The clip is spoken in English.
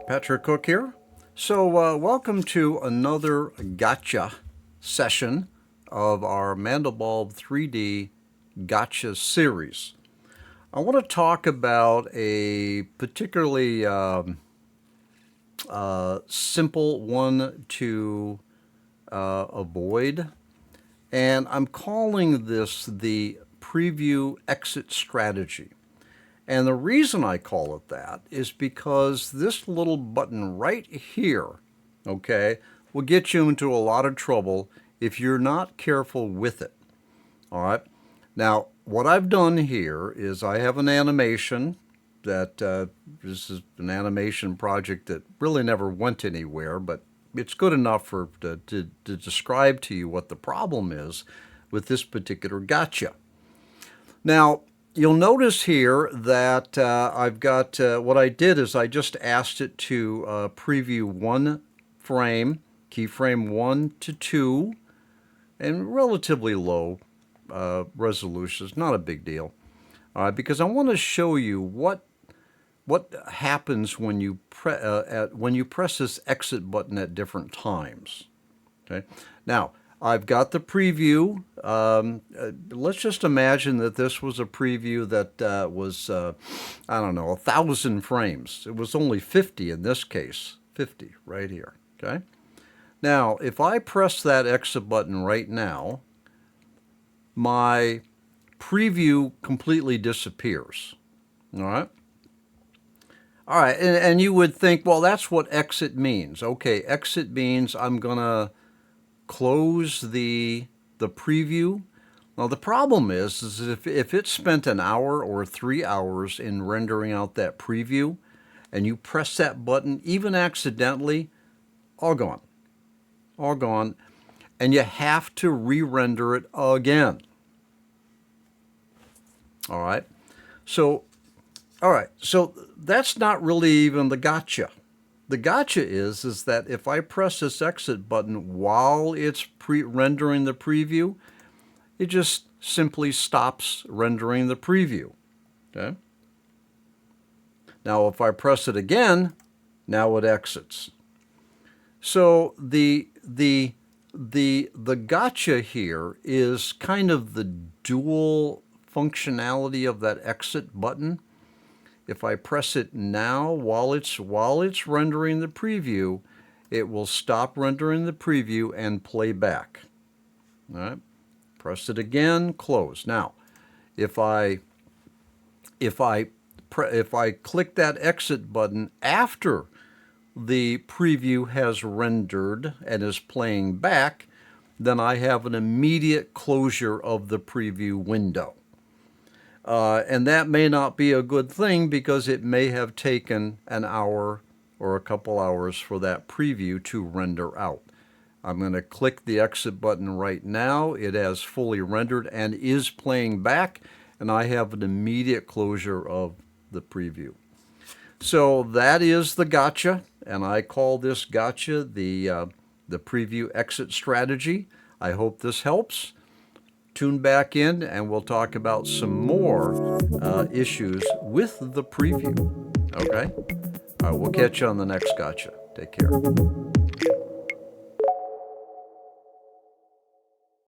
Patrick Cook here. So welcome to another gotcha session of our Mandelbulb3D gotcha series. I want to talk about a particularly simple one to avoid, and I'm calling this the preview exit strategy. And the reason I call it that is because this little button right here, okay, will get you into a lot of trouble if you're not careful with it. All right. Now, what I've done here is I have an animation that this is an animation project that really never went anywhere, but it's good enough to describe to you what the problem is with this particular gotcha. Now, you'll notice here that I've got, what I did is I just asked it to preview one frame, keyframe 1 to 2, and relatively low resolution. It's not a big deal, because I want to show you what happens when you press this exit button at different times. Okay, now I've got the preview. Let's just imagine that this was a preview that was, I don't know, 1,000 frames. It was only 50 in this case, 50 right here, okay? Now, if I press that exit button right now, my preview completely disappears, all right? All right, and you would think, well, that's what exit means. Okay, exit means I'm gonna close the preview. Now the problem is if it spent an hour or 3 hours in rendering out that preview and you press that button, even accidentally, all gone. All gone. And you have to re-render it again. All right. So that's not really even the gotcha. The gotcha is that if I press this exit button while it's rendering the preview, it just simply stops rendering the preview. Okay? Now if I press it again, now it exits. So the gotcha here is kind of the dual functionality of that exit button. If I press it now while it's rendering the preview, it will stop rendering the preview and play back. All right, press it again, close. Now, if I click that exit button after the preview has rendered and is playing back, then I have an immediate closure of the preview window. And that may not be a good thing because it may have taken an hour or a couple hours for that preview to render out. I'm going to click the exit button right now. It has fully rendered and is playing back, and I have an immediate closure of the preview. So that is the gotcha, and I call this gotcha the preview exit strategy. I hope this helps. Tune back in and we'll talk about some more issues with the preview. Okay? All right, we'll catch you on the next gotcha. Take care.